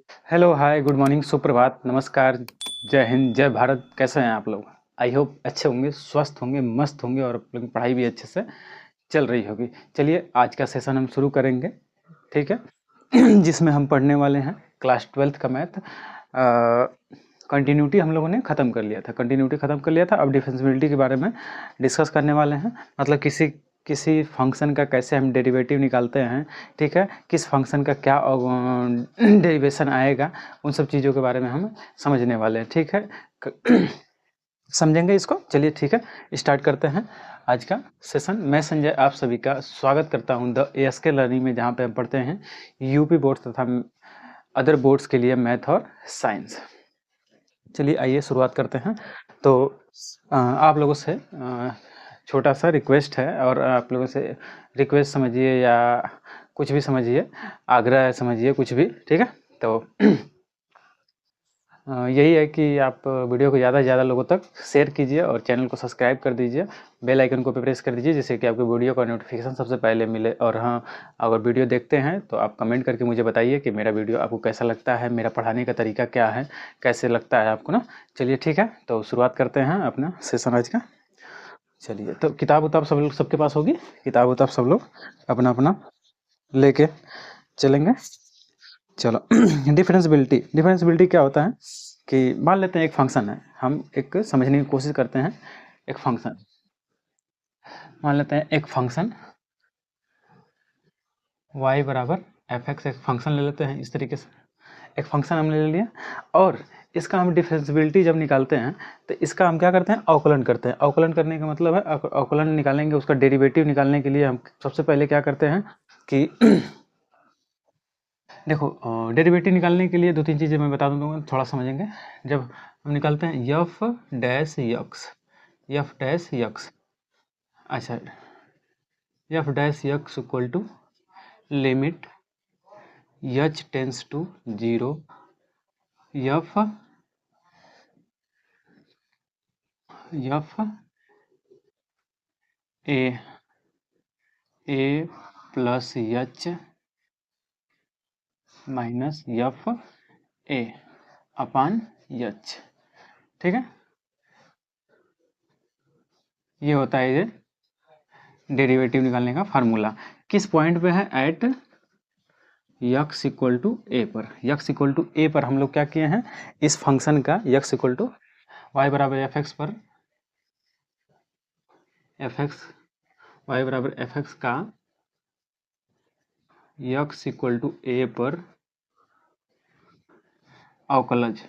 Hello, हाय, good morning, सुप्रभात, नमस्कार, जय हिंद, जय भारत। कैसे हैं आप लोग? आई होप अच्छे होंगे, स्वस्थ होंगे, मस्त होंगे और आप लोगों की पढ़ाई भी अच्छे से चल रही होगी। चलिए आज का सेशन हम शुरू करेंगे, ठीक है? जिसमें हम पढ़ने वाले हैं क्लास 12th का मैथ। कंटिन्यूटी हम लोगों ने ख़त्म कर लिया था, अब डिफरेंशिएबिलिटी के बारे में डिस्कस करने वाले हैं। मतलब किसी किसी फंक्शन का कैसे हम डेरिवेटिव निकालते हैं, ठीक है? किस फंक्शन का क्या डेरिवेशन आएगा, उन सब चीज़ों के बारे में हम समझने वाले हैं, ठीक है? समझेंगे इसको। चलिए ठीक है, स्टार्ट करते हैं आज का सेशन। मैं संजय आप सभी का स्वागत करता हूं द ASK लर्निंग में, जहां पे हम पढ़ते हैं यूपी बोर्ड्स तथा अदर बोर्ड्स के लिए मैथ और साइंस। चलिए आइए शुरुआत करते हैं। तो आप लोगों से छोटा सा रिक्वेस्ट है, और आप लोगों से रिक्वेस्ट समझिए या कुछ भी समझिए, आग्रह समझिए, कुछ भी, ठीक है? तो यही है कि आप वीडियो को ज़्यादा से ज़्यादा लोगों तक शेयर कीजिए और चैनल को सब्सक्राइब कर दीजिए, बेल आइकन को प्रेस कर दीजिए, जिससे कि आपको वीडियो का नोटिफिकेशन सबसे पहले मिले। और हाँ, अगर वीडियो देखते हैं तो आप कमेंट करके मुझे बताइए कि मेरा वीडियो आपको कैसा लगता है, मेरा पढ़ाने का तरीका क्या है, कैसे लगता है आपको ना। चलिए ठीक है, तो शुरुआत करते हैं अपना सेशन आज का। चलिए, तो किताब उताब सब लोग, सबके पास होगी किताब उताब, सब लोग अपना अपना लेके चलेंगे। चलो डिफरेंशिएबिलिटी क्या होता है कि मान लेते हैं एक फंक्शन है, हम एक समझने की कोशिश करते हैं। एक फंक्शन मान लेते हैं, एक फंक्शन y बराबर fx, एक फंक्शन ले लेते हैं। इस तरीके से एक फंक्शन हमने ले लिया, और इसका हम डिफरेंशिएबिलिटी जब निकालते हैं तो इसका हम क्या करते हैं, अवकलन करते हैं। अवकलन करने का मतलब है, अवकलन निकालेंगे, उसका डेरिवेटिव निकालने के लिए हम सबसे पहले क्या करते हैं कि देखो, डेरिवेटिव निकालने के लिए दो तीन चीज़ें मैं बता दूंगा, थोड़ा समझेंगे। जब हम निकालते हैं यफ डैश यक्स, अच्छा, F dash X equal to limit H tends to 0 F A plus H minus F A upon H, ठीक है? ये होता है ये डेरिवेटिव निकालने का फार्मूला। किस पॉइंट पे है? Eight x equal to a पर। यक्स इक्वल टू ए पर हम लोग क्या किए हैं, इस फंक्शन का यक्स इक्वल टू वाई बराबर एफ एक्स पर, वाई बराबर एफ एक्स का यक्स इक्वल टू ए पर अवकलज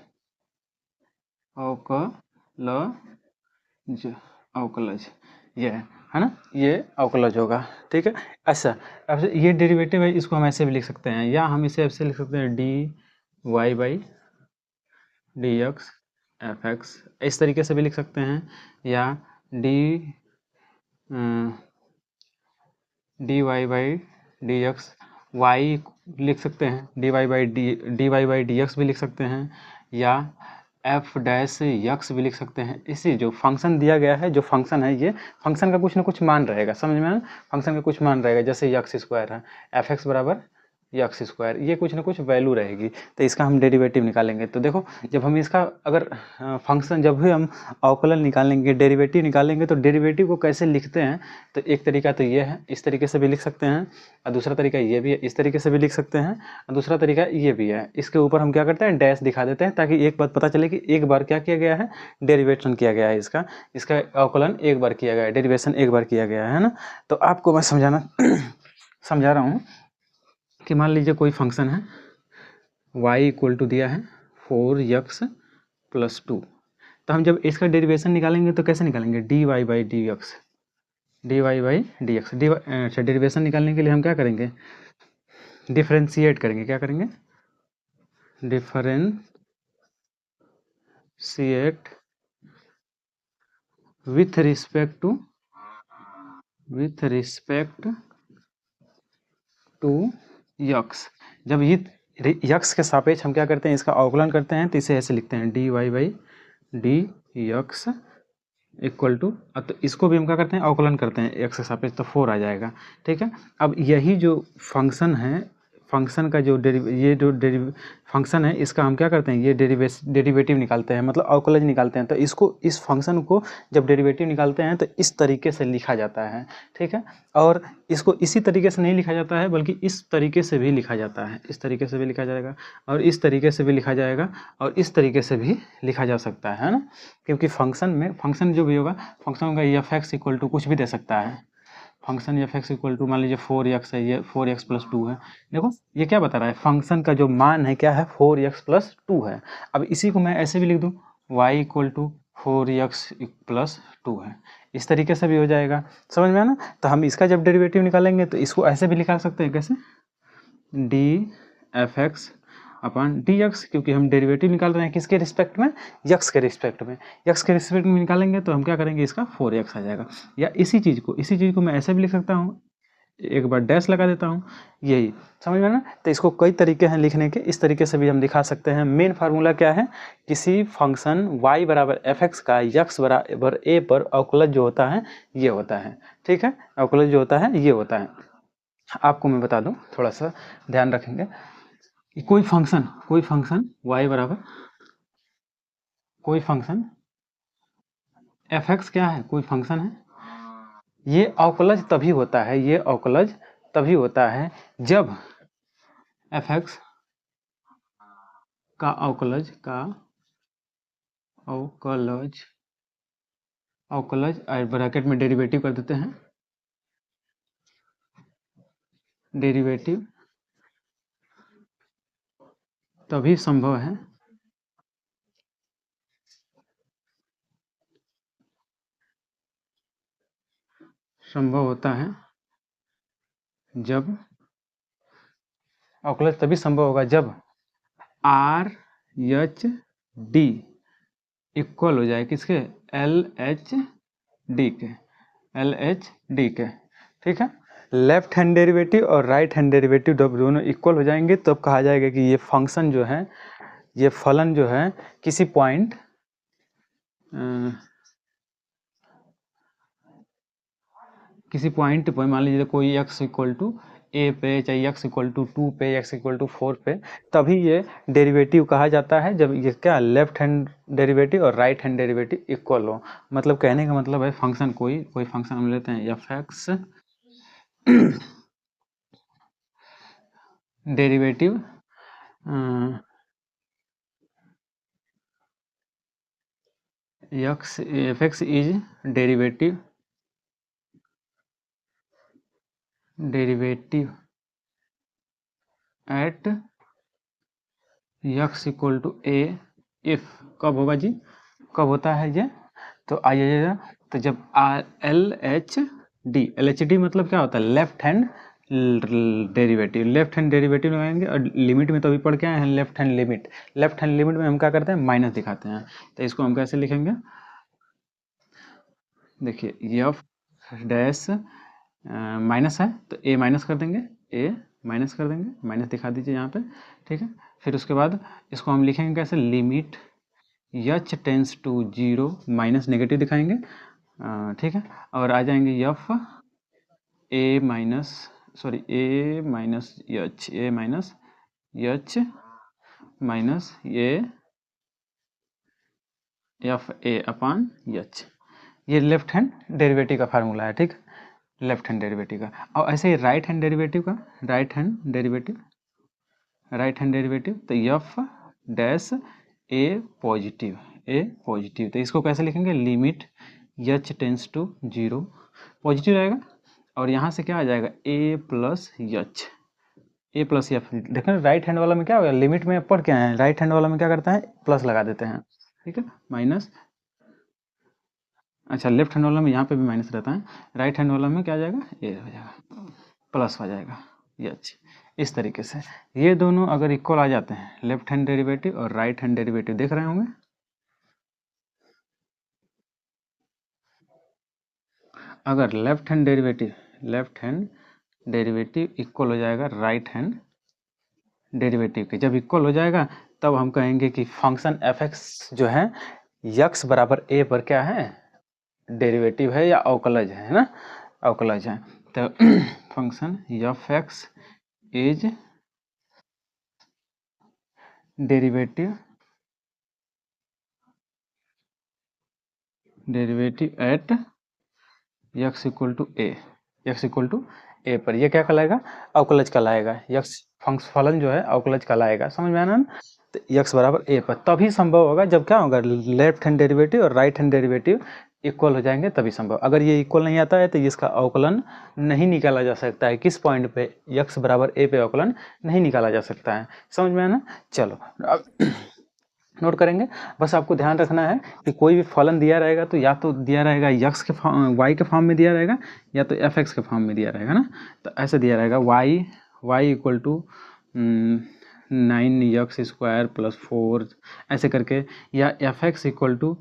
ये है ना, ये अवकलज होगा, ठीक है? अच्छा, अब ये डेरिवेटिव है, इसको हम ऐसे भी लिख सकते हैं, या हम इसे ऐसे लिख सकते हैं D Y by D X F X, इस तरीके से भी लिख सकते हैं, या D D Y by D X Y लिख सकते हैं, D Y by D X भी लिख सकते हैं, या एफ डैश यक्स भी लिख सकते हैं। इसी जो फंक्शन दिया गया है, जो फंक्शन है, ये फंक्शन का कुछ ना कुछ मान रहेगा, समझ में आया? फंक्शन का कुछ मान रहेगा, जैसे यक्स स्क्वायर है, एफ एक्स बराबर यक्स स्क्वायर, ये कुछ ना कुछ वैल्यू रहेगी, तो इसका हम डेरिवेटिव निकालेंगे। तो देखो, जब हम इसका अगर फंक्शन, जब भी हम अवकलन निकालेंगे, डेरिवेटिव निकालेंगे, तो डेरिवेटिव को कैसे लिखते हैं, तो एक तरीका तो ये है, इस तरीके से भी लिख सकते हैं, और दूसरा तरीका ये भी है, इस तरीके से भी लिख सकते हैं, और दूसरा तरीका ये भी है। इसके ऊपर हम क्या करते हैं, डैश दिखा देते हैं, ताकि एक बात पता चले कि एक बार क्या किया गया है, डेरिवेशन किया गया है, इसका अवकलन एक बार किया गया है, डेरिवेशन एक बार किया गया है ना। तो आपको मैं समझा रहा हूँ कि मान लीजिए कोई फंक्शन है, y इक्वल टू दिया है 4x प्लस 2, तो हम जब इसका डेरिवेशन निकालेंगे तो कैसे निकालेंगे, dy बाई डी एक्स, अच्छा, डेरिवेशन निकालने के लिए हम क्या करेंगे, डिफरेंशिएट करेंगे। क्या करेंगे? Differentiate with respect to X. जब ये यक्स के सापेक्ष हम क्या करते हैं, इसका अवकलन करते हैं, तो इसे ऐसे लिखते हैं D Y by D X equal to, अब तो इसको भी हम क्या करते हैं, अवकलन करते हैं एक्स के सापेक्ष, तो 4 आ जाएगा, ठीक है? अब यही जो फंक्शन है, फंक्शन का जो फंक्शन है इसका हम क्या करते हैं, ये डेरिवेटिव निकालते हैं, मतलब अवकलज निकालते हैं। तो इसको, इस फंक्शन को जब डेरिवेटिव निकालते हैं तो इस तरीके से लिखा जाता है, ठीक है। और इसको इसी तरीके से नहीं लिखा जाता है, बल्कि इस तरीके से भी लिखा जाता है, इस तरीके से भी लिखा जाएगा, और इस तरीके से भी लिखा जाएगा, और इस तरीके से भी लिखा जा सकता है ना। क्योंकि फंक्शन में, फंक्शन जो भी होगा, फंक्शन का एफ एक्स इक्वल टू कुछ भी दे सकता है। Function F X equal to मान लीजिए 4x है, ये 4x प्लस 2 है। देखो ये क्या बता रहा है, फंक्शन का जो मान है क्या है, 4x प्लस 2 है। अब इसी को मैं ऐसे भी लिख दूँ, y equal to 4x plus 2 है, इस तरीके से भी हो जाएगा। समझ में आना। तो हम इसका जब डेरिवेटिव निकालेंगे तो इसको ऐसे भी निकाल सकते हैं, कैसे, D F x upon D x, क्योंकि हम डेरिवेटिव निकाल रहे हैं किसके रिस्पेक्ट में, यक्स के रिस्पेक्ट में। यक्स के रिस्पेक्ट में निकालेंगे तो हम क्या करेंगे, इसका 4x आ जाएगा। या इसी चीज़ को मैं ऐसे भी लिख सकता हूँ, एक बार डैश लगा देता हूँ, यही समझ में ना। तो इसको कई तरीके हैं लिखने के, इस तरीके से भी हम दिखा सकते हैं। मेन फार्मूला क्या है, किसी फंक्शन y बराबर एफ एक्स का x बराबर a पर अवकलज जो होता है ये होता है, ठीक है। अवकलज जो होता है ये होता है। आपको मैं बता दूं, थोड़ा सा ध्यान रखेंगे, कोई फंक्शन y बराबर कोई फंक्शन एफ एक्स क्या है, कोई फंक्शन है, ये अवकलज तभी होता है, ये अवकलज तभी होता है जब एफ एक्स का अवकलज ब्रैकेट में डेरिवेटिव कर देते हैं, डेरिवेटिव तभी संभव है संभव होता है जब अवकलज तभी संभव होगा जब आर एच डी इक्वल हो जाए किसके, एल एच डी के, ठीक है। लेफ्ट हैंड डेरिवेटिव और राइट हैंड डेरिवेटिव जब दोनों इक्वल हो जाएंगे तब तो कहा जाएगा कि ये फंक्शन जो है, ये फलन जो है किसी पॉइंट पे, मान लीजिए कोई x इक्वल टू ए पे, चाहे x इक्वल टू 2 पे, x इक्वल टू 4 पे, तभी ये डेरिवेटिव कहा जाता है जब ये क्या, लेफ्ट हैंड डेरिवेटिव और राइट हैंड डेरिवेटिव इक्वल हो। मतलब कहने का मतलब है फंक्शन कोई फंक्शन हम लेते हैं F X derivative F x is derivative at x equal to A if, कब होगा जी, कब होता है ये, तो आइए, तो जब एल एच डी मतलब क्या होता है, left hand derivative, left hand derivative लगाएंगे। और लिमिट में तो अभी पढ़ के आए हैं, लेफ्ट हैंड लिमिट में हम क्या करते हैं, माइनस दिखाते हैं। तो इसको हम कैसे लिखेंगे, देखिए एफ डैश माइनस है तो ए माइनस कर देंगे, माइनस दिखा दीजिए यहाँ पे, ठीक है। फिर उसके बाद इसको हम लिखेंगे कैसे, limit H tends to 0 minus negative दिखाएंगे, ठीक है। और आ जाएंगे F A minus F A upon H, ये लेफ्ट हैंड डेरिवेटिव का फार्मूला है, ठीक, लेफ्ट हैंड डेरिवेटिव का। और ऐसे ही राइट हैंड डेरिवेटिव का, राइट हैंड डेरिवेटिव तो एफ डैश ए पॉजिटिव, तो इसको कैसे लिखेंगे, limit H tends to 0 positive रहेगा, और यहाँ से क्या आ जाएगा, ए प्लस एफ। देखो राइट हैंड वाला में क्या होगा, लिमिट में पढ़ के आए हैं, राइट हैंड वाला में क्या करता है, प्लस लगा देते हैं, ठीक है, माइनस। अच्छा, लेफ्ट हैंड वाला में यहाँ पे भी माइनस रहता है, राइट हैंड वाला में क्या आ जाएगा, ए हो जाएगा, प्लस हो जाएगा, एच। इस तरीके से ये दोनों अगर इक्वल आ जाते हैं, लेफ्ट हैंड डेरिवेटिव और राइट हैंड डेरिवेटिव, देख रहे होंगे। अगर लेफ्ट हैंड डेरिवेटिव इक्वल हो जाएगा राइट हैंड डेरिवेटिव के, जब इक्वल हो जाएगा तब हम कहेंगे कि फंक्शन एफ एक्स जो है यक्स बराबर ए पर क्या है, डेरिवेटिव है या अवकलज है ना, अवकलज है। तो function F x is derivative at x equal to a, x equal to a पर ये क्या कहलाएगा, अवकलज कहलाएगा। यक्स फलन जो है अवकलज कहलाएगा, समझ में आना ना। तो यक्स बराबर ए पर तभी संभव होगा जब क्या होगा, लेफ्ट हैंड डेरिवेटिव और राइट हैंड डेरिवेटिव इक्वल हो जाएंगे तभी संभव। अगर ये इक्वल नहीं आता है तो इसका अवकलन नहीं निकाला जा सकता है। किस पॉइंट पे, यक्स बराबर ए पे अवकलन नहीं निकाला जा सकता है, समझ में आना। चलो अब नोट करेंगे। बस आपको ध्यान रखना है कि कोई भी फलन दिया रहेगा तो या तो दिया रहेगा यक्स के वाई के फॉर्म में दिया रहेगा या तो एफ एक्स के फॉर्म में दिया रहेगा ना। तो ऐसे दिया रहेगा वाई इक्वल टू 9x² + 4 ऐसे करके, या F X equal to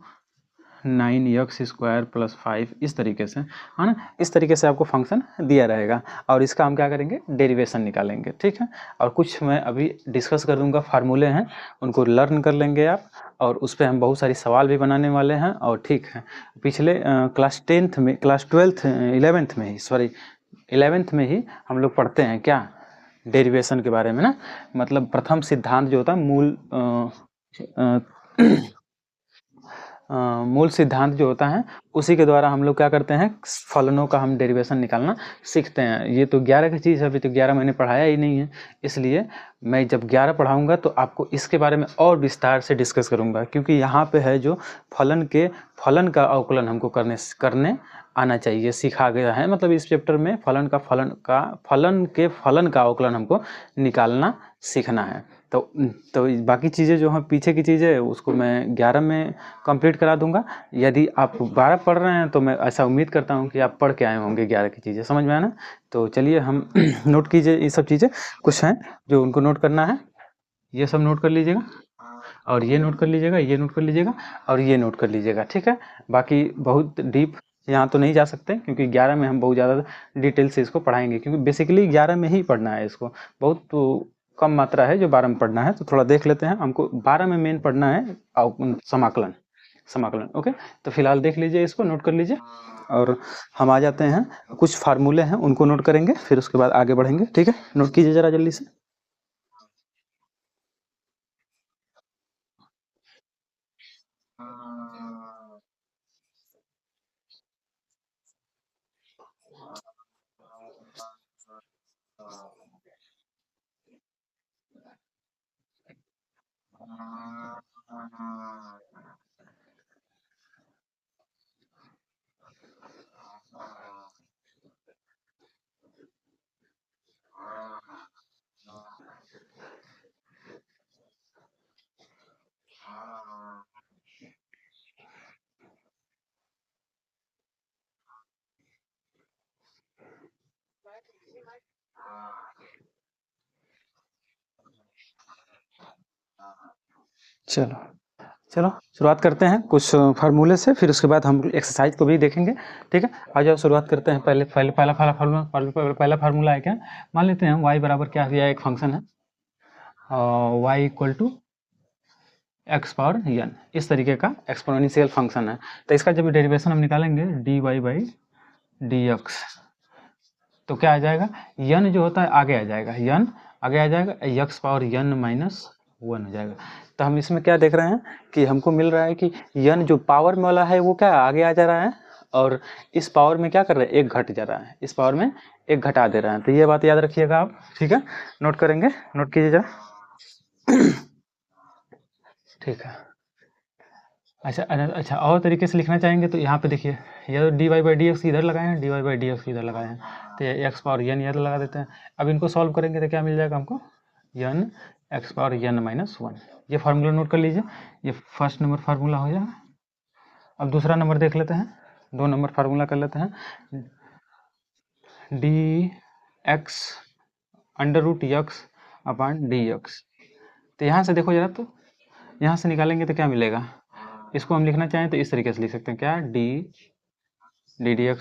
9x² + 5 इस तरीके से, है ना। इस तरीके से आपको फंक्शन दिया रहेगा और इसका हम क्या करेंगे, डेरिवेशन निकालेंगे, ठीक है। और कुछ मैं अभी डिस्कस कर दूंगा, फार्मूले हैं उनको लर्न कर लेंगे आप, और उस पर हम बहुत सारी सवाल भी बनाने वाले हैं। और ठीक है, पिछले क्लास 10th में, क्लास 12th 11th में ही, सॉरी 11th में ही हम लोग पढ़ते हैं क्या, डेरिवेशन के बारे में ना। मतलब प्रथम सिद्धांत जो होता है, मूल सिद्धांत जो होता है उसी के द्वारा हम लोग क्या करते हैं, फलनों का हम डेरिवेशन निकालना सीखते हैं। ये तो 11 की चीज़ है, अभी तो 11 मैंने पढ़ाया ही नहीं है, इसलिए मैं जब 11 पढ़ाऊंगा तो आपको इसके बारे में और विस्तार से डिस्कस करूंगा, क्योंकि यहाँ पे है जो फलन का अवकलन हमको करने आना चाहिए, सीखा गया है। मतलब इस चैप्टर में फलन का अवकलन हमको निकालना सीखना है। तो बाकी चीज़ें जो हैं, पीछे की चीज़ें, उसको मैं 11 में कंप्लीट करा दूंगा। यदि आप 12 पढ़ रहे हैं तो मैं ऐसा उम्मीद करता हूं कि आप पढ़ के आए होंगे 11 की चीज़ें, समझ में आना। तो चलिए हम नोट कीजिए, ये सब चीज़ें कुछ हैं जो उनको नोट करना है। ये सब नोट कर लीजिएगा, और ये नोट कर लीजिएगा, ये नोट कर लीजिएगा, और ये नोट कर लीजिएगा, ठीक है। बाकी बहुत डीप यहाँ तो नहीं जा सकते, क्योंकि 11 में हम बहुत ज़्यादा डिटेल से इसको पढ़ाएंगे, क्योंकि बेसिकली 11 में ही पढ़ना है इसको। बहुत तो कम मात्रा है जो 12 में पढ़ना है, तो थोड़ा देख लेते हैं। हमको 12 में मेन पढ़ना है समाकलन। ओके, तो फिलहाल देख लीजिए, इसको नोट कर लीजिए, और हम आ जाते हैं, कुछ फार्मूले हैं उनको नोट करेंगे, फिर उसके बाद आगे बढ़ेंगे, ठीक है। नोट कीजिए जरा जल्दी से। चलो शुरुआत करते हैं कुछ फार्मूले से, फिर उसके बाद हम एक्सरसाइज को भी देखेंगे, ठीक है। आ जाओ शुरुआत करते हैं। पहला फार्मूला है क्या, मान लेते हैं y बराबर क्या दिया है, एक फंक्शन है y equal to X power n, इस तरीके का एक्सपोनेंशियल फंक्शन है। तो इसका जब डेरिवेशन हम निकालेंगे dy/dx, तो क्या आ जाएगा, n जो होता है आगे आ जाएगा, n आगे आ जाएगा, x पावर n माइनस 1 हो जाएगा। तो हम इसमें क्या देख रहे हैं कि हमको मिल रहा है कि n जो पावर में वाला है वो क्या आगे आ जा रहा है, और इस पावर में क्या कर रहे हैं, एक घट जा रहा है, इस पावर में एक घटा दे रहा है। तो ये बात याद रखिएगा आप, ठीक है। नोट करेंगे, नोट कीजिए जरा। ठीक है, अच्छा और तरीके से लिखना चाहेंगे तो यहाँ पे देखिए, ये dy/dx इधर लगाए हैं, dy/dx इधर लगाए हैं, तो ये x पावर n इधर लगा देते हैं। अब इनको सॉल्व करेंगे तो क्या मिल जाएगा हमको, n x power n minus 1। ये फार्मूला नोट कर लीजिए, ये फर्स्ट नंबर फार्मूला हो जाएगा। अब दूसरा नंबर देख लेते हैं, 2 नंबर फार्मूला कर लेते हैं, dx √x/dx। तो यहाँ से देखो जरा, तो यहाँ से निकालेंगे तो क्या मिलेगा, इसको हम लिखना चाहें तो इस तरीके से लिख सकते हैं, क्या ddx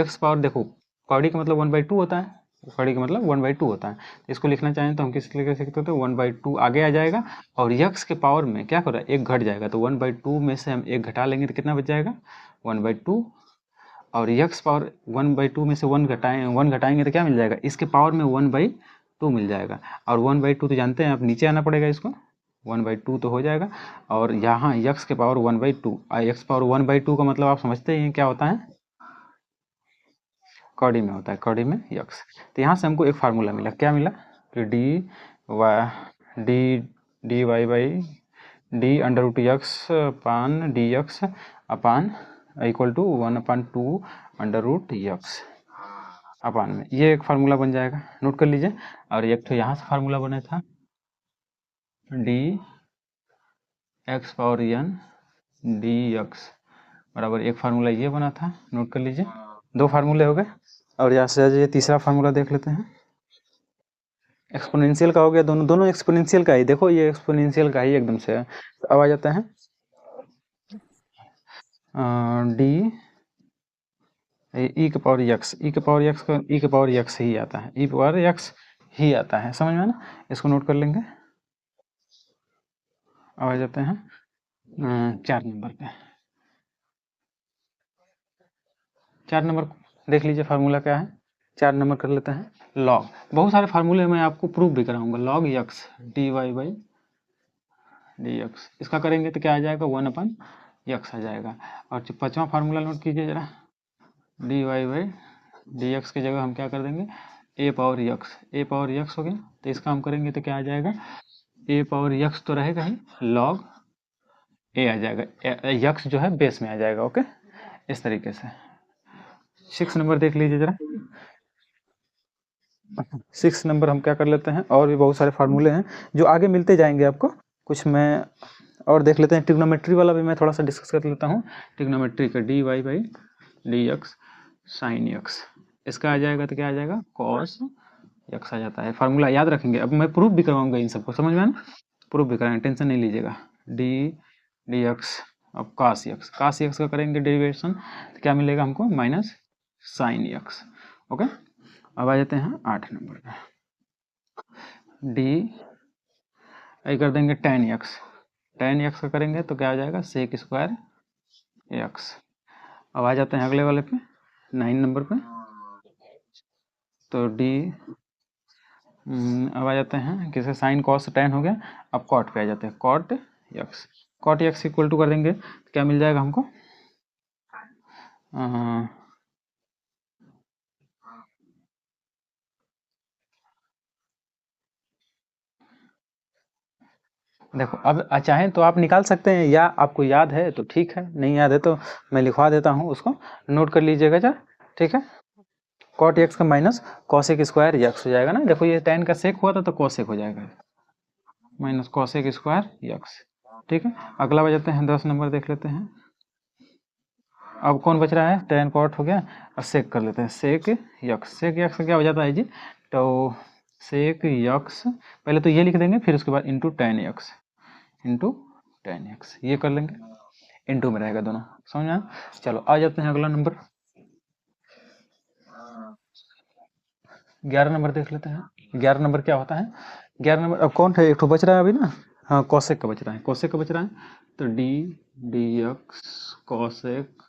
x पावर, देखो कौड़ी का मतलब 1/2 होता है, कौड़ी का मतलब 1/2 होता है। इसको लिखना चाहें तो हम किस तरीके से लिखते हैं, तो 1/2 आगे आ जाएगा, और x के पावर में क्या कर रहा है, एक घट जाएगा, तो 1/2 में से हम एक घटा लेंगे तो कितना बच जाएगा, 1/2, और x पावर 1/2 में से 1 घटाएंगे तो क्या मिल जाएगा, इसके पावर में 1/2 2 मिल जाएगा। और 1/2 तो जानते हैं आप, नीचे आना पड़ेगा इसको, 1/2 तो हो जाएगा। और यहाँ x के पावर 1/2, x पावर 1/2 का मतलब आप समझते ही हैं क्या होता है, कौड़ी में होता है, कौड़ी में यक्स। तो यहाँ से हमको एक फार्मूला मिला, क्या मिला कि d Y by d under root x upon d x upon equal to 1/2 under root x upon में, ये एक फार्मूला बन जाएगा, नोट कर लीजिए। और एक तो यहाँ से फार्मूला बना था D X power N D X बराबर, एक फार्मूला ये बना था, नोट कर लीजिए, 2 फार्मूले हो गए। और यहाँ से ये तीसरा फार्मूला देख लेते हैं, एक्सपोनेंशियल का हो गया, दोनों दोनों एक्सपोनेंशियल का ही, देखो ये एक्सपोनेंशियल का ही एकदम से है। तो अब आ जाता है डी ई के पावर एक्स, ई के पावर एक्स का ई के पावर एक्स ही आता है, ई पावर एक्स ही आता है, समझ में ना, इसको नोट कर लेंगे। अब आ जाते हैं 4 नंबर पे, 4 नंबर देख लीजिए फार्मूला क्या है, 4 नंबर कर लेते हैं लॉग, बहुत सारे फार्मूले मैं आपको प्रूफ भी कराऊंगा, log X D Y by D X, इसका करेंगे तो क्या आ जाएगा 1/x आ जाएगा। और 5वां फार्मूला नोट कीजिए जरा, D Y by D X की जगह हम क्या कर देंगे A power X, A power X हो गया, तो इसका हम करेंगे तो क्या आ जाएगा, ए पावर एक्स तो रहेगा ही, लॉग ए आ जाएगा, एक्स जो है बेस में आ जाएगा, ओके, इस तरीके से। 6 नंबर देख लीजिए जरा, 6 नंबर हम क्या कर लेते हैं, और भी बहुत सारे फार्मूले हैं जो आगे मिलते जाएंगे आपको, कुछ मैं और देख लेते हैं, ट्रिग्नोमेट्री वाला भी मैं थोड़ा सा डिस्कस कर लेता हूँ, ट्रिग्नोमेट्री का D Y by D X sine X, इसका आ जाएगा तो क्या आ जाएगा कॉस एक्स आ जाता है, फार्मूला याद रखेंगे, अब मैं प्रूफ भी करवाऊंगा इन सबको, समझ में ना, प्रूफ भी कराएंगे, टेंशन नहीं लीजिएगा, डी एक्स, अब कास एक्स का करेंगे डेरिवेशन, तो क्या मिलेगा हमको माइनस साइन एक्स, ओके। अब आ जाते हैं 8 नंबर पे, डी आई कर देंगे टेन एक्स का करेंगे तो क्या आ जाएगा सेक स्क्वायर एक्स। अब आ जाते हैं अगले वाले पे 9 नंबर पे, तो डी अब आ जाते हैं किसे, साइन कॉस टेन हो गया, अब कॉट पे आ जाते हैं, कॉट एक्स इक्वल टू कर देंगे तो क्या मिल जाएगा हमको, देखो अब चाहें तो आप निकाल सकते हैं, या आपको याद है तो ठीक है, नहीं याद है तो मैं लिखवा देता हूँ, उसको नोट कर लीजिएगा जरा, ठीक है। कॉट एक्स का माइनस कॉसेक स्क्वायर एक्स हो जाएगा ना, देखो ये टेन का सेक हुआ था तो कॉसेक हो जाएगा, माइनस कॉसेक स्क्वायर एक्स, ठीक है। अगला बजाते हैं 10 नंबर देख लेते हैं, अब कौन बच रहा है, टेन कॉट हो गया, और सेक कर लेते हैं, सेक यक्स का क्या हो जाता है जी, तो सेक यक्स, पहले तो ये लिख देंगे, फिर उसके बाद इंटू टेन एक्स ये कर लेंगे, इंटू में रहेगा दोनों, समझ में। चलो आ जाते हैं अगला नंबर, 11 नंबर देख लेते हैं, 11 नंबर क्या होता है, 11 नंबर अब कौन है, एक तो बच रहा है अभी ना, हाँ कॉसेक का बच रहा है, तो डी एक्स कॉसेक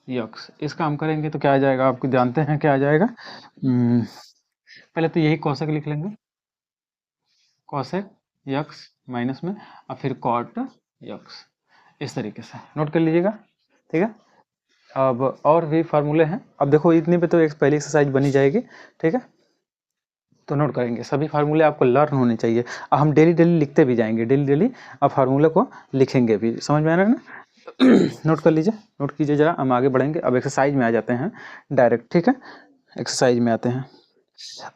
यक्स, इसका हम करेंगे तो क्या आ जाएगा, आपको जानते हैं क्या आ जाएगा, पहले तो यही कॉसेक लिख लेंगे, कॉसेक यक्स माइनस में, और फिर कॉट यक्स, इस तरीके से नोट कर लीजिएगा, ठीक है। अब और भी फार्मूले हैं, अब देखो इतनी पे तो एक पहली एक्सरसाइज बनी जाएगी, ठीक है, तो नोट करेंगे, सभी फार्मूले आपको लर्न होने चाहिए, अब हम डेली लिखते भी जाएंगे, डेली अब फार्मूले को लिखेंगे भी, समझ में आ रहा है ना। नोट कर लीजिए, नोट कीजिए जरा, हम आगे बढ़ेंगे, अब एक्सरसाइज में आ जाते हैं डायरेक्ट, ठीक है, एक्सरसाइज में आते हैं,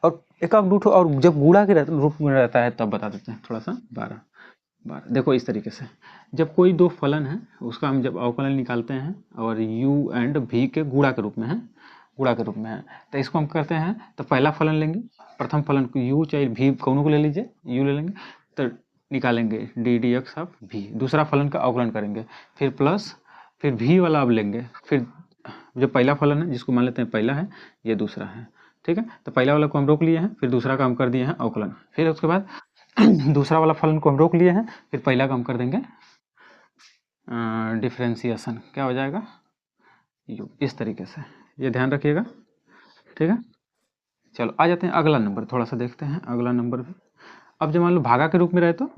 और एक आध रूट, और जब गुणा के रूप में रहता है तब बता देते हैं थोड़ा सा, 12 देखो इस तरीके से, जब कोई दो फलन है उसका हम जब अवकलन निकालते हैं और u एंड v के गुणा के रूप में है, तो इसको हम करते हैं, तो पहला फलन लेंगे, प्रथम फलन को u चाहे v दोनों को ले लीजिए, u ले लेंगे, तो निकालेंगे डी एक्स ऑफ v, दूसरा फलन का अवकलन करेंगे, फिर प्लस, फिर v वाला अब लेंगे, फिर जो पहला फलन है जिसको मान लेते हैं पहला है, ये दूसरा है, ठीक है, तो पहला वाला को हम रोक लिए हैं, फिर दूसरा का हम कर दिए हैं अवकलन, फिर उसके बाद दूसरा वाला फलन को हम रोक लिए हैं, फिर पहला का हम कर देंगे डिफ्रेंसिएशन, क्या हो जाएगा यू, इस तरीके से, ये ध्यान रखिएगा, ठीक है। चलो आ जाते हैं अगला नंबर, थोड़ा सा देखते हैं अगला नंबर भी। अब जब मान लो भागा के रूप में रहे तो,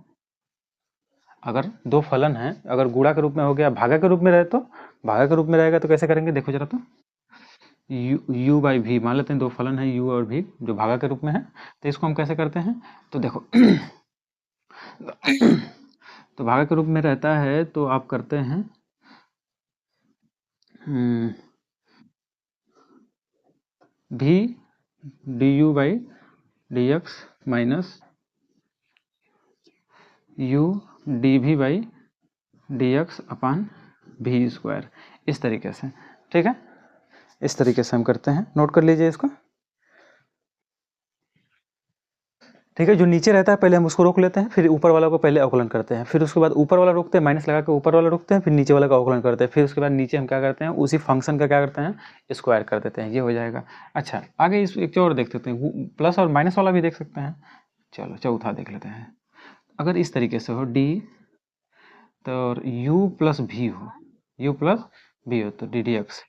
अगर दो फलन है, अगर गुणा के रूप में हो गया, भागा के रूप में रहे तो, भागा के रूप में रहेगा तो कैसे करेंगे, देखो जरा तो। u बाई वी मान लेते हैं, दो फलन है u और v जो भागा के रूप में है, तो इसको हम कैसे करते हैं, तो देखो तो भागा के रूप में रहता है तो आप करते हैं v du by D X minus u dv by D x upon V square, इस तरीके से। ठीक है, इस तरीके से हम करते हैं, नोट कर लीजिए इसको। ठीक है, जो नीचे रहता है पहले हम उसको रोक लेते हैं, फिर ऊपर वाला को पहले अवकलन करते हैं, फिर उसके बाद ऊपर वाला रोकते हैं, माइनस लगा के ऊपर वाला रोकते हैं, फिर नीचे वाला का अवकलन करते हैं, फिर उसके बाद नीचे हम क्या करते हैं, उसी फंक्शन का क्या करते हैं, स्क्वायर कर देते हैं, ये हो जाएगा। अच्छा, आगे इस एक और देख सकते हैं, प्लस और माइनस वाला भी देख सकते हैं। चलो चौथा देख लेते हैं, अगर इस तरीके से हो डी तो u प्लस भी हो, u प्लस भी हो तो डी डी एक्स,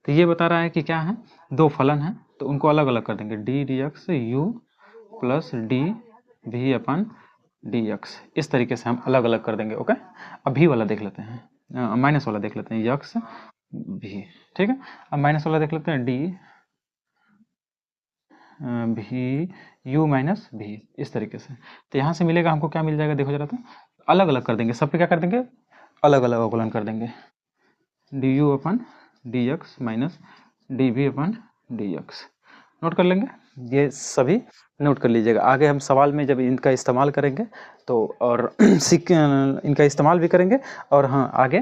तो ये बता रहा है कि क्या है, दो फलन है तो उनको अलग अलग कर देंगे, D D x you plus D भी अपन डी एक्स, इस तरीके से हम अलग अलग कर देंगे। ओके, अब भी वाला देख लेते हैं, माइनस वाला देख लेते हैं, यक्स भी। ठीक है, अब माइनस वाला देख लेते हैं, डी भी यू माइनस भी, इस तरीके से। तो यहाँ से मिलेगा हमको, क्या मिल जाएगा देखो जरा तो, अलग अलग कर देंगे, सब पे क्या कर देंगे, अलग अलग अवकलन कर देंगे, D U upon D X minus D V upon D X, note कर लेंगे ये सभी, नोट कर लीजिएगा। आगे हम सवाल में जब इनका इस्तेमाल करेंगे तो, और इनका इस्तेमाल भी करेंगे, और हाँ आगे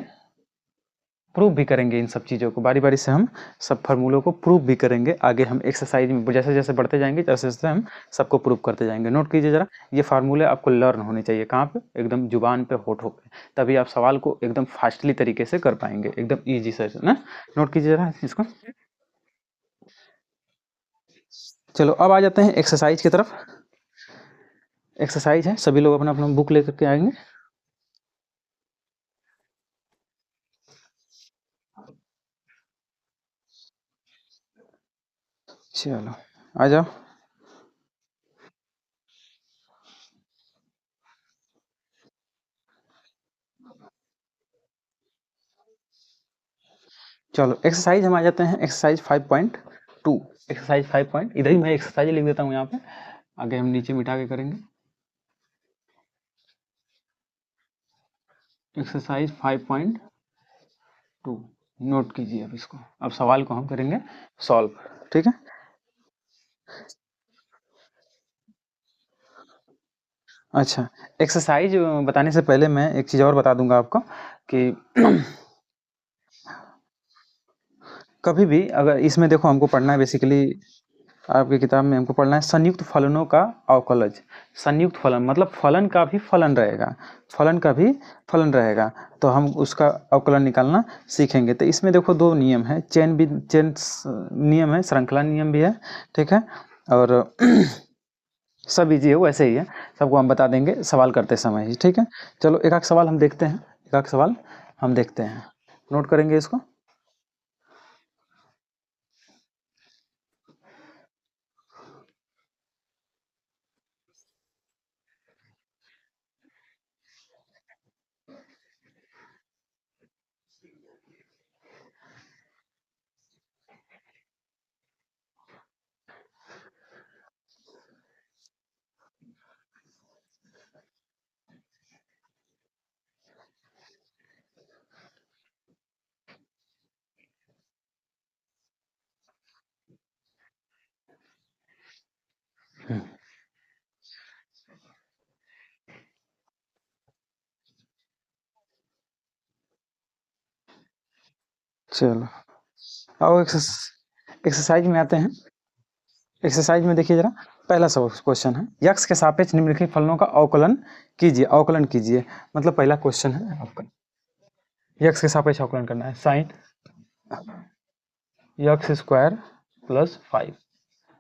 प्रूव भी करेंगे इन सब चीज़ों को, बारी बारी से हम सब फार्मूलों को प्रूव भी करेंगे। आगे हम एक्सरसाइज में जैसे जैसे बढ़ते जाएंगे, जैसे जैसे हम सबको प्रूव करते जाएंगे। नोट कीजिए जरा, ये फार्मूले आपको लर्न होने चाहिए, कहाँ पे, एकदम जुबान पे, होठों पे, तभी आप सवाल को एकदम फास्टली तरीके से कर पाएंगे, एकदम ईजी से ना। नोट कीजिए जरा इसको। चलो अब आ जाते हैं एक्सरसाइज की तरफ। एक्सरसाइज है, सभी लोग अपना अपना बुक लेकर के आएंगे। चलो आ जाओ। चलो एक्सरसाइज हम आ जाते हैं, एक्सरसाइज 5.2। एक्सरसाइज 5 पॉइंट, इधर ही मैं एक्सरसाइज लिख देता हूँ यहाँ पे, आगे हम नीचे मिटा के करेंगे। एक्सरसाइज 5.2, नोट कीजिए अब इसको, अब सवाल को हम करेंगे सॉल्व। ठीक है, अच्छा, एक्सरसाइज बताने से पहले मैं एक चीज़ और बता दूंगा आपको कि कभी भी अगर इसमें देखो, हमको पढ़ना है बेसिकली, आपकी किताब में हमको पढ़ना है संयुक्त फलनों का अवकलज। संयुक्त फलन मतलब फलन का भी फलन रहेगा, फलन का भी फलन रहेगा, तो हम उसका अवकलन निकालना सीखेंगे। तो इसमें देखो दो नियम है, चेन नियम है, श्रृंखला नियम भी है। ठीक है, और सब इजी है, वैसे ही है, सबको हम बता देंगे सवाल करते समय ही। ठीक है, चलो एक आध सवाल हम देखते हैं, एक आध सवाल हम देखते हैं, नोट करेंगे इसको। चलो आओ एक्सरसाइज में आते हैं। एक्सरसाइज में देखिए जरा, पहला सब क्वेश्चन है, यक्स के सापेक्ष निम्नलिखित फलनों का अवकलन कीजिए, अवकलन कीजिए, मतलब पहला क्वेश्चन है आपका, यक्स के सापेक्ष अवकलन करना है, sign X square plus 5,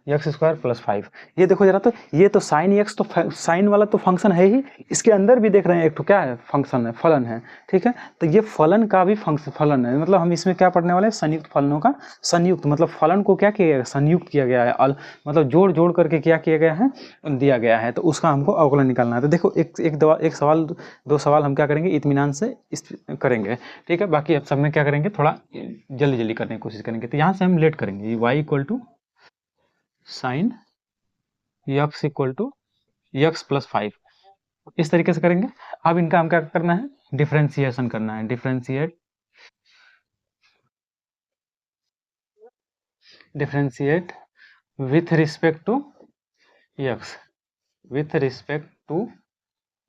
x square plus 5। ये देखो जरा, तो ये तो साइन एक्स, तो साइन वाला तो फंक्शन है ही, इसके अंदर भी देख रहे हैं एक तो क्या है, फंक्शन है, फलन है, ठीक है। तो ये फलन का भी फंक्शन फलन है, मतलब हम इसमें क्या पढ़ने वाले हैं, संयुक्त फलनों का संयुक्त, मतलब फलन को क्या किया गया, संयुक्त किया गया है, मतलब जोड़ जोड़ करके क्या किया गया है, दिया गया है, तो उसका हमको अवकलन निकालना है। तो देखो एक सवाल, दो सवाल हम क्या करेंगे, इत्मीनान से करेंगे, ठीक है। बाकी अब सब में क्या करेंगे, थोड़ा जल्दी जल्दी करने की कोशिश करेंगे। तो यहाँ से हम लेट करेंगे, y equal to sine X equal to X plus 5, इस तरीके से करेंगे। अब इनका हम क्या करना है, डिफ्रेंसिएशन करना है, differentiate with respect to X, with respect to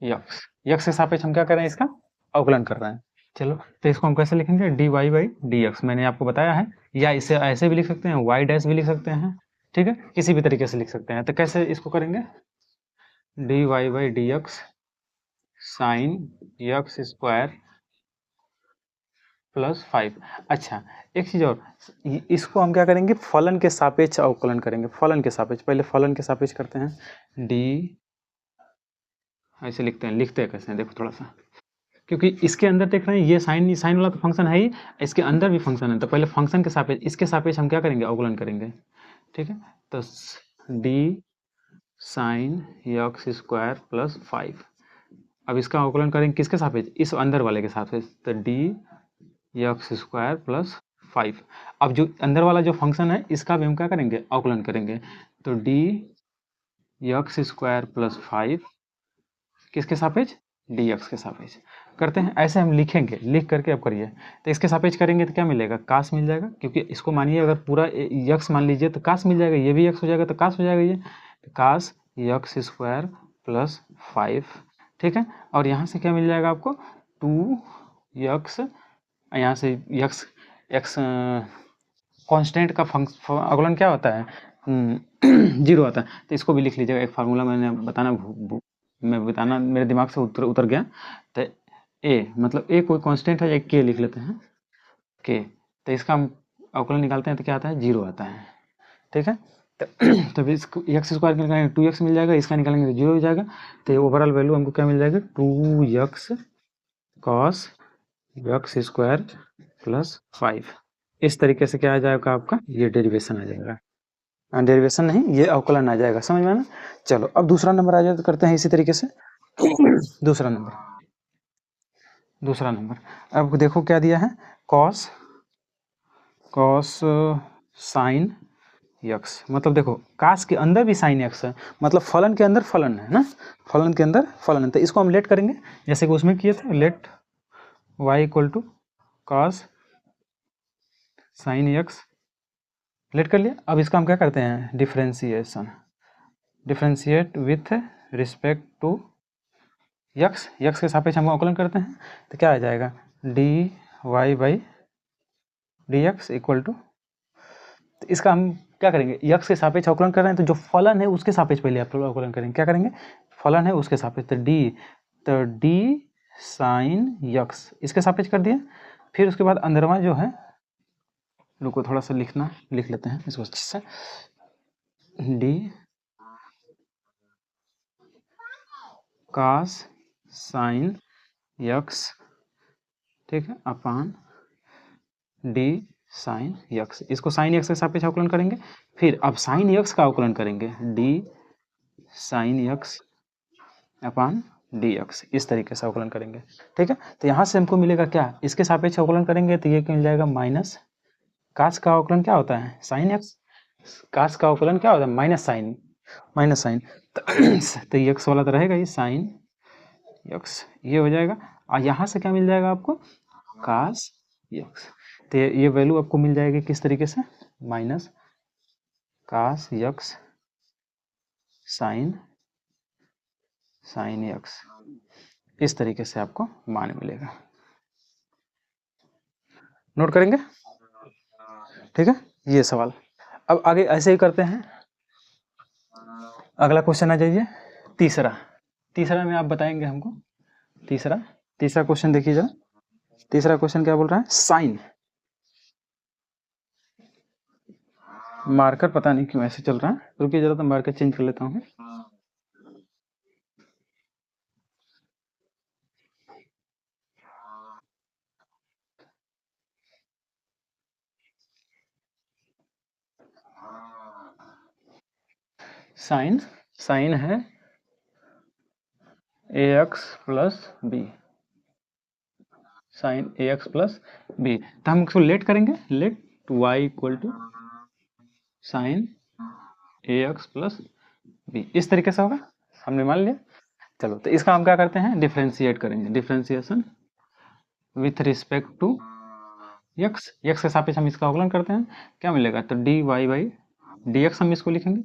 X, X के सापेक्ष हम क्या कर रहे हैं, इसका अवकलन कर रहे हैं। चलो, तो इसको हम कैसे लिखेंगे, D Y by D X, मैंने आपको बताया है, या इसे ऐसे भी लिख सकते हैं, वाई डैश भी लिख सकते हैं, ठीक है, किसी भी तरीके से लिख सकते हैं। तो कैसे इसको करेंगे, D Y by D X sine X square plus 5। अच्छा, एक चीज़ और, इसको हम क्या करेंगे, फलन के सापेक्ष अवकलन करेंगे, फलन के सापेक्ष, पहले फलन के सापेक्ष करते हैं, डी, ऐसे लिखते हैं कैसे हैं, देखो थोड़ा सा, क्योंकि इसके अंदर देख रहे हैं, ये साइन वाला तो फंक्शन है ही, इसके अंदर भी फंक्शन है, तो पहले फंक्शन के सापेक्ष, इसके सापेक्ष हम क्या करेंगे, अवकलन करेंगे, ठीक है। तो D sign X square plus 5, अब इसका अवकलन करेंगे किसके सापेक्ष, इस अंदर वाले के सापेक्ष, तो डी यक्स स्क्वायर प्लस 5। अब जो अंदर वाला जो फंक्शन है, इसका भी हम क्या करेंगे, अवकलन करेंगे, तो डी यक्स स्क्वायर प्लस 5 किसके सापेक्ष, डी एक्स के सापेक्ष करते हैं। ऐसे हम लिखेंगे, लिख करके अब करिए, तो इसके सापेक्ष करेंगे तो क्या मिलेगा, कास मिल जाएगा, क्योंकि इसको मानिए अगर पूरा यक्स मान लीजिए तो कास मिल जाएगा, ये भी यक्स हो जाएगा तो कास हो जाएगा, ये तो कास यक्स स्क्वायर प्लस 5, ठीक है। और यहाँ से क्या मिल जाएगा आपको, 2x, यहाँ से यक्स एक्स कांस्टेंट का अवकलन क्या होता है, 0 आता है, तो इसको भी लिख लीजिएगा, एक फार्मूला मैंने बताना मेरे दिमाग से उतर गया, तो ए मतलब ए कोई कांस्टेंट है, एक के लिख लेते हैं, के, तो इसका हम अवकलन निकालते हैं तो क्या आता है, 0 आता है, ठीक है। तो इसको एक्स स्क्वायर निकालेंगे 2x मिल जाएगा, इसका निकालेंगे तो 0 हो जाएगा, तो ओवरऑल वैल्यू हमको क्या मिल जाएगा, 2x cos x square plus 5, इस तरीके से क्या आ जाएगा आपका, ये डेरिवेशन आ जाएगा, डेरिवेशन नहीं, ये अवकलन आ जाएगा, समझ में ना। चलो, अब दूसरा नंबर आ जाए तो करते हैं इसी तरीके से। दूसरा नंबर अब देखो क्या दिया है, कॉस साइन यक्स, मतलब देखो कास के अंदर भी साइन एक्स है, मतलब फलन के अंदर फलन है ना, फलन के अंदर फलन है, तो इसको हम लेट करेंगे, जैसे कि उसमें किए थे, let y equal to cos sine X, let कर लिया। अब इसका हम क्या करते हैं, differentiate with respect to X, X के सापेक्ष हम अवकलन करते हैं, तो क्या आ जाएगा, D Y by D X equal to, तो इसका हम क्या करेंगे, यक्स के सापेक्ष अवकलन कर रहे हैं, तो जो फलन है उसके सापेक्ष पहले आप अवकलन करेंगे, क्या करेंगे, फलन है उसके सापेक्ष, तो डी साइन यक्स इसके सापेक्ष कर दिया, फिर उसके बाद अंदरवा जो है, रुको थोड़ा सा लिख लेते हैं इसको अच्छे से, डी कास साइन यक्स, ठीक है, अपान डी साइन यक्स, इसको साइन यक्स के सापेक्ष अवकलन करेंगे, फिर अब साइन यक्स का अवकलन करेंगे, D sign x upon d X, इस तरीके से अवकलन करेंगे, ठीक है। तो यहाँ से हमको मिलेगा क्या, इसके सापेक्ष अवकलन करेंगे तो ये क्या मिल जाएगा, माइनस कास का अवकलन क्या होता है, साइन एक्स, कास का अवकलन क्या होता है, माइनस साइन, तो एक्स वाला तो रहेगा, ये साइन एक्स, ये हो जाएगा, और यहाँ से क्या मिल जाएगा आपको, कास एक्स, तो ये वैल्यू आपको मिल जाएगी किस तरीके से, minus cos X sine X, इस तरीके से आपको मान मिलेगा, नोट करेंगे, ठीक है, ये सवाल। अब आगे ऐसे ही करते हैं, अगला क्वेश्चन आ जाइए, तीसरा में आप बताएंगे हमको, तीसरा क्वेश्चन देखिए जरा, तीसरा क्वेश्चन क्या बोल रहा है, साइन मार्कर पता नहीं क्यों ऐसे चल रहा है, रुकिए जरा तो मार्कर चेंज कर लेता हूँ। साइन साइन है A X plus B, sine A X plus B, तो हम इसको लेट करेंगे, let Y equal to sine A X plus B, इस तरीके से होगा, हमने मान लिया। चलो तो इसका हम क्या करते हैं, डिफ्रेंशिएट करेंगे, differentiation with respect to X, X के सापेक्ष हम इसका अवकलन करते हैं, क्या मिलेगा, तो D Y by D X हम इसको लिखेंगे।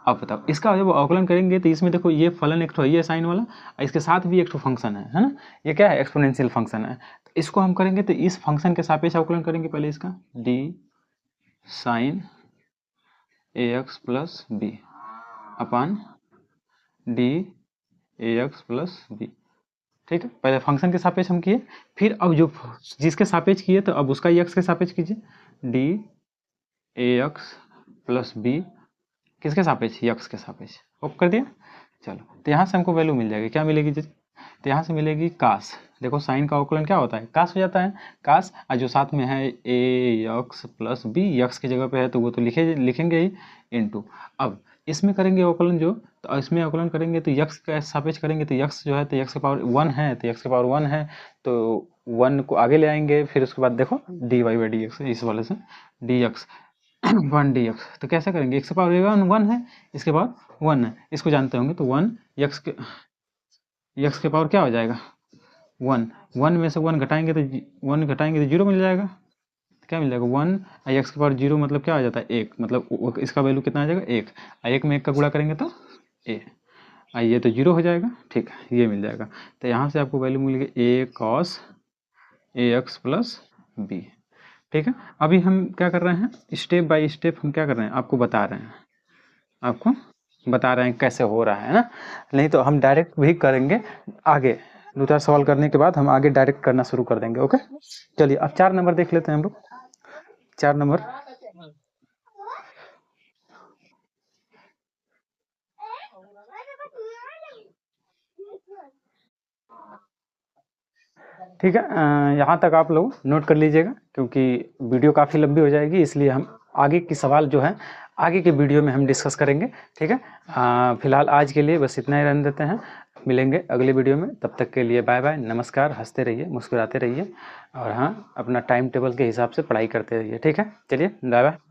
अब बताओ इसका जब अवकलन करेंगे तो इसमें देखो ये फलन एक तो ये साइन वाला, इसके साथ भी एक तो फंक्शन है ना, ये क्या है, एक्सपोनेंशियल फंक्शन है, तो इसको हम करेंगे तो इस फंक्शन के सापेक्ष अवकलन करेंगे पहले इसका, D sine A X plus B upon D A X plus B, ठीक है, पहले फंक्शन के सापेक्ष हम किए, फिर अब जो जिसके सापेक्ष किए तो अब उसका एक्स के सापेक्ष कीजिए, D A X plus B किसके सापेक्ष, एक्स के सापेक्ष, ओके कर दिया। चलो तो यहाँ से हमको वैल्यू मिल जाएगी, क्या मिलेगी जी, तो यहाँ से मिलेगी कास, देखो साइन का अवकलन क्या होता है, कास हो जाता है, कास और जो साथ में है A X plus B, x की जगह पे है तो वो तो लिखेंगे ही इनटू, अब इसमें करेंगे अवकलन जो, तो इसमें अवकलन करेंगे तो यक्स का सापेक्ष करेंगे तो यक्स जो है तो यक्स के पावर 1 है, तो यक्स के पावर 1 है तो 1 को आगे ले आएंगे, फिर उसके बाद देखो D Y by D X, इस वाले से डी एक्स 1 डी एक्स, तो कैसे करेंगे, एक्स के पावर 1 है, इसके पावर 1 है, इसको जानते होंगे तो 1 एक्स के पावर क्या हो जाएगा 1, 1 में से 1 घटाएंगे तो 1 घटाएंगे तो 0 मिल जाएगा, क्या मिल जाएगा 1, एक्स के पावर 0 मतलब क्या आ जाता है 1, मतलब इसका वैल्यू कितना आ जाएगा 1, 1 में 1 का गुणा करेंगे तो ए, ये तो 0 हो जाएगा, ठीक है, ये मिल जाएगा, तो यहाँ से आपको वैल्यू मिल गई ए cos A X plus B, ठीक है। अभी हम क्या कर रहे हैं, स्टेप बाय स्टेप हम क्या कर रहे हैं, आपको बता रहे हैं, आपको बता रहे हैं कैसे हो रहा है ना, नहीं तो हम डायरेक्ट भी करेंगे आगे, 2-4 सवाल करने के बाद हम आगे डायरेक्ट करना शुरू कर देंगे, ओके। चलिए अब 4 नंबर देख लेते हैं हम लोग, 4 नंबर, ठीक है, यहाँ तक आप लोग नोट कर लीजिएगा क्योंकि वीडियो काफ़ी लंबी हो जाएगी, इसलिए हम आगे की सवाल जो है आगे के वीडियो में हम डिस्कस करेंगे, ठीक है। फिलहाल आज के लिए बस इतना ही रहने देते हैं, मिलेंगे अगले वीडियो में, तब तक के लिए बाय बाय, नमस्कार, हंसते रहिए, मुस्कुराते रहिए, और हाँ अपना टाइम टेबल के हिसाब से पढ़ाई करते रहिए, ठीक है, चलिए बाय बाय।